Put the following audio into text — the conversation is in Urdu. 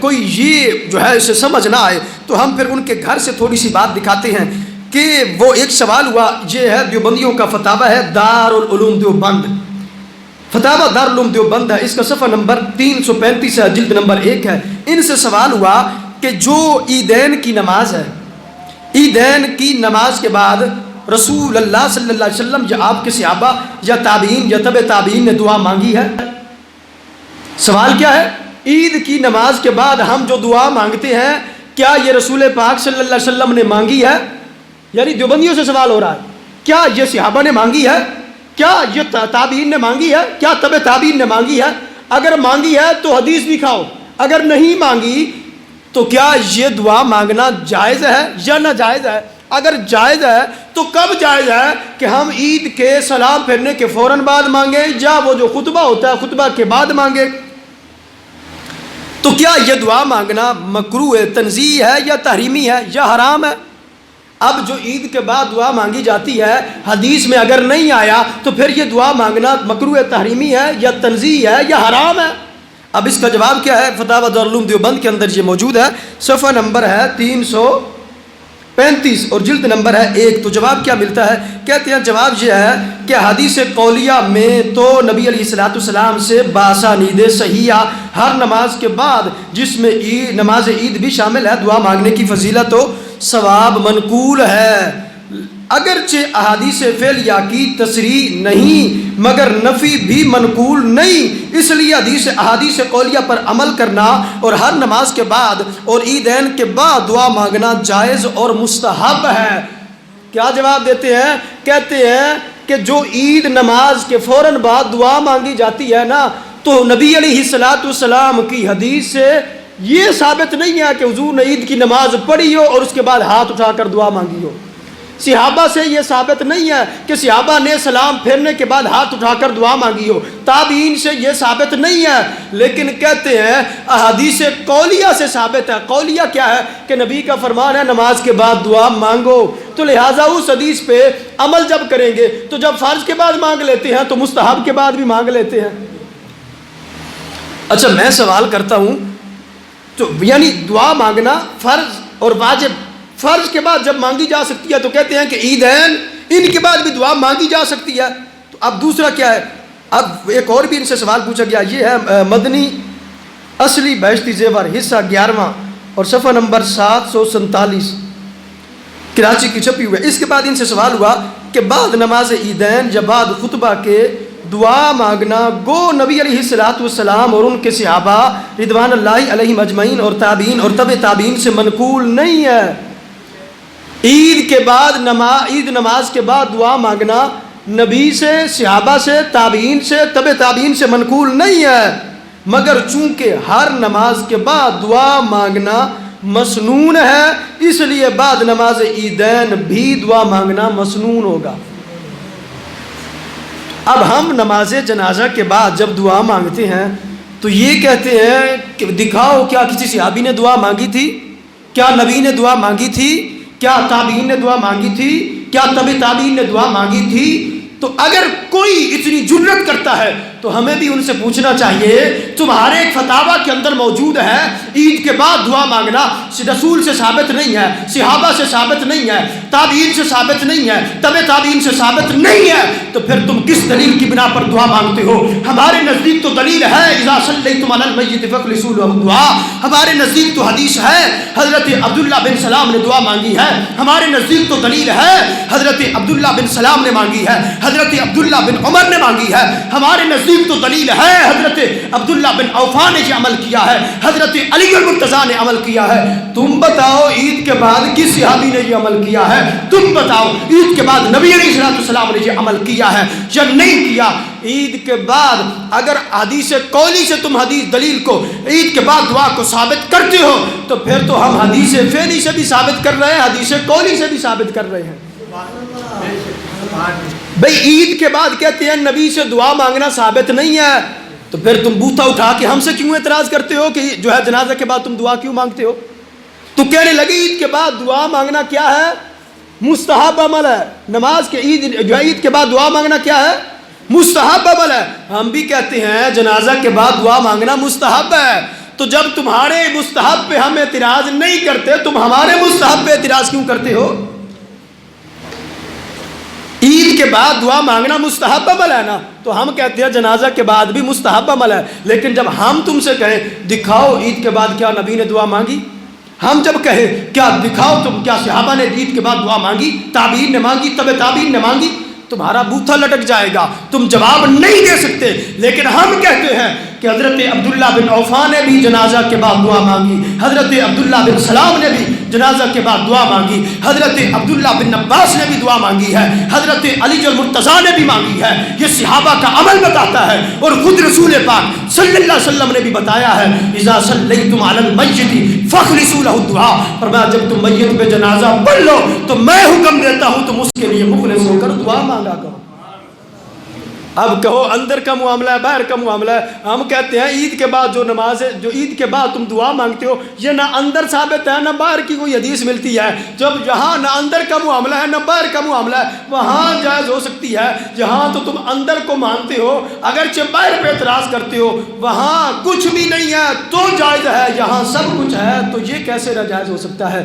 کوئی یہ جو ہے اسے سمجھ نہ آئے تو ہم پھر ان کے گھر سے تھوڑی سی بات دکھاتے ہیں کہ وہ ایک سوال ہوا. یہ ہے دیوبندیوں کا فتاوی ہے دارالعلوم دیوبند, فتاوی دارالعلوم دیوبند ہے, اس کا صفحہ نمبر 335 ہے, جلد نمبر 1 ہے. ان سے سوال ہوا کہ جو عیدین کی نماز ہے, عیدین کی نماز کے بعد رسول اللہ صلی اللہ علیہ وسلم یا آپ کے صحابہ یا تابعین یا تبع تابعین نے دعا مانگی ہے. سوال کیا ہے؟ عید کی نماز کے بعد ہم جو دعا مانگتے ہیں کیا یہ رسول پاک صلی اللہ علیہ وسلم نے مانگی ہے؟ یعنی دیوبندیوں سے سوال ہو رہا ہے, کیا یہ صحابہ نے مانگی ہے؟ کیا یہ تابعین نے مانگی ہے؟ کیا تبع تابعین نے مانگی ہے؟ اگر مانگی ہے تو حدیث دکھاؤ, اگر نہیں مانگی تو کیا یہ دعا مانگنا جائز ہے یا ناجائز ہے؟ اگر جائز ہے تو کب جائز ہے کہ ہم عید کے سلام پھیرنے کے فوراً بعد مانگیں یا وہ جو خطبہ ہوتا ہے خطبہ کے بعد مانگیں؟ تو کیا یہ دعا مانگنا مکروہ تنزیہ ہے یا تحریمی ہے یا حرام ہے؟ اب جو عید کے بعد دعا مانگی جاتی ہے حدیث میں اگر نہیں آیا تو پھر یہ دعا مانگنا مکروہ تحریمی ہے یا تنزیہ ہے یا حرام ہے؟ اب اس کا جواب کیا ہے؟ فتاوی دارالعلوم دیوبند کے اندر یہ موجود ہے, صفحہ نمبر ہے 335 اور جلد نمبر ہے 1. تو جواب کیا ملتا ہے؟ کہتے ہیں جواب یہ ہے کہ حدیث قولیہ میں تو نبی علیہ الصلوۃ والسلام سے باسانید صحیحہ ہر نماز کے بعد جس میں نماز عید بھی شامل ہے دعا مانگنے کی فضیلت و ثواب منقول ہے. اگرچہ احادیث فعلیہ کی تصریح نہیں مگر نفی بھی منقول نہیں, اس لیے احادیث قولیہ پر عمل کرنا اور ہر نماز کے بعد اور عیدین کے بعد دعا مانگنا جائز اور مستحب ہے. کیا جواب دیتے ہیں؟ کہتے ہیں کہ جو عید نماز کے فوراً بعد دعا مانگی جاتی ہے نا, تو نبی علیہ الصلوۃ والسلام کی حدیث سے یہ ثابت نہیں ہے کہ حضور نے عید کی نماز پڑھی ہو اور اس کے بعد ہاتھ اٹھا کر دعا مانگی ہو. صحابہ سے یہ ثابت نہیں ہے کہ صحابہ نے سلام پھیرنے کے بعد ہاتھ اٹھا کر دعا مانگی ہو. تابعین سے یہ ثابت نہیں ہے, لیکن کہتے ہیں احادیث قولیہ سے ثابت ہے. قولیہ کیا ہے کہ نبی کا فرمان ہے نماز کے بعد دعا مانگو, تو لہٰذا اس حدیث پہ عمل جب کریں گے تو جب فرض کے بعد مانگ لیتے ہیں تو مستحب کے بعد بھی مانگ لیتے ہیں. اچھا میں سوال کرتا ہوں, تو یعنی دعا مانگنا فرض اور واجب, فرض کے بعد جب مانگی جا سکتی ہے تو کہتے ہیں کہ عیدین ان کے بعد بھی دعا مانگی جا سکتی ہے. تو اب دوسرا کیا ہے؟ اب ایک اور بھی ان سے سوال پوچھا گیا, یہ ہے مدنی اصلی بہشتی زیور حصہ 11واں اور صفحہ نمبر 747 کراچی کی چھپی ہوئی ہے. اس کے بعد ان سے سوال ہوا کہ بعد نماز عیدین یا بعد خطبہ کے دعا مانگنا گو نبی علیہ الصلوۃ والسلام اور ان کے صحابہ رضوان اللہ علیہم اجمعین اور تابعین اور تبع تابعین سے منقول نہیں ہے. عید کے بعد عید نماز کے بعد دعا مانگنا نبی سے, صحابہ سے, تابعین سے, تبع تابعین سے منقول نہیں ہے, مگر چونکہ ہر نماز کے بعد دعا مانگنا مسنون ہے اس لیے بعد نماز عیدین بھی دعا مانگنا مسنون ہوگا. اب ہم نماز جنازہ کے بعد جب دعا مانگتے ہیں تو یہ کہتے ہیں کہ دکھاؤ کیا کسی صحابی نے دعا مانگی تھی, کیا نبی نے دعا مانگی تھی, کیا تابعین نے دعا مانگی تھی, کیا تبع تابعین نے دعا مانگی تھی. تو اگر کوئی اتنی جرت کرتا ہے تو ہمیں بھی ان سے پوچھنا چاہیے تمہارے ایک فتاوی کے اندر موجود ہے عید کے بعد دعا مانگنا رسول سے ثابت نہیں ہے, صحابہ سے ثابت نہیں ہے, تابعین سے ثابت نہیں ہے, تبع تابعین سے ثابت نہیں ہے, تو پھر تم کس دلیل کی بنا پر دعا مانگتے ہو؟ ہمارے نزدیک تو دلیل ہے اذا صلیتم علی المیت فاخلصوا له الدعاء, ہمارے نزدیک تو حدیث ہے حضرت عبداللہ بن سلام نے دعا مانگی ہے, ہمارے نزدیک تو دلیل ہے حضرت عبداللہ بن سلام نے مانگی ہے, حضرت عبداللہ بن عمر نے مانگی ہے, ہمارے نزدیک تو دلیل ہے حضرت عبداللہ بن عوفہ نے یہ عمل کیا ہے, حضرت علی المرتضیٰ نے عمل کیا ہے. تم بتاؤ عید کے بعد کس صحابی نے یہ عمل کیا ہے؟ تم بتاؤ عید کے بعد نبی علیہ السلام نے یہ عمل کیا ہے یا نہیں کیا؟ عید کے بعد اگر حدیث قولی سے تم حدیث دلیل کو عید کے بعد دعا کو ثابت کرتے ہو تو پھر تو ہم حدیث فعلی سے بھی ثابت کر رہے ہیں, حدیث قولی سے بھی ثابت کر رہے ہیں. بھئی عید کے بعد کہتے ہیں نبی سے دعا مانگنا ثابت نہیں ہے, تو پھر تم بوتھا اٹھا کے ہم سے کیوں اعتراض کرتے ہو کہ جو ہے جنازہ کے بعد تم دعا کیوں مانگتے ہو؟ تو کہنے لگے عید کے بعد دعا مانگنا کیا ہے؟ مستحب عمل ہے. نماز کے عید کے بعد دعا مانگنا کیا ہے؟ مستحب عمل ہے. ہم بھی کہتے ہیں جنازہ کے بعد دعا مانگنا مستحب ہے. تو جب تمہارے مستحب پہ ہم اعتراض نہیں کرتے تم ہمارے مستحب پہ اعتراض کیوں کرتے ہو؟ عید کے بعد دعا مانگنا مستحب عمل ہے نا، تو ہم کہتے ہیں جنازہ کے بعد بھی مستحب عمل ہے، لیکن جب ہم تم سے کہیں دکھاؤ عید کے بعد کیا نبی نے دعا مانگی، ہم جب کہیں کیا دکھاؤ تم کیا صحابہ نے عید کے بعد دعا مانگی، تابعین نے مانگی، تبع تابعین نے مانگی، تمہارا بوتھا لٹک جائے گا، تم جواب نہیں دے سکتے۔ لیکن ہم کہتے ہیں کہ حضرت عبداللہ بن عوفہ نے بھی جنازہ کے بعد دعا مانگی، حضرت عبداللہ بن سلام نے بھی جنازہ کے بعد دعا مانگی، حضرت عبداللہ بن عباس نے بھی دعا مانگی ہے، حضرت علی المرتضیٰ نے بھی مانگی ہے۔ یہ صحابہ کا عمل بتاتا ہے، اور خود رسول پاک صلی اللہ علیہ وسلم نے بھی بتایا ہے اذا صلیتم علی المیت فاخلصوا له الدعاء، فرمایا جب تم میت پہ جنازہ پڑھ لو تو میں حکم دیتا ہوں تم اس کے لیے مخلص ہو کر دعا مانگا کرو۔ اب کہو اندر کا معاملہ ہے باہر کا معاملہ ہے، ہم کہتے ہیں عید کے بعد جو نماز ہے، جو عید کے بعد تم دعا مانگتے ہو یہ نہ اندر ثابت ہے نہ باہر کی کوئی حدیث ملتی ہے۔ جب جہاں نہ اندر کا معاملہ ہے نہ باہر کا معاملہ ہے وہاں جائز ہو سکتی ہے، جہاں تو تم اندر کو مانتے ہو اگرچہ باہر پہ اعتراض کرتے ہو وہاں کچھ بھی نہیں ہے تو جائز ہے، یہاں سب کچھ ہے تو یہ کیسے ناجائز ہو سکتا ہے؟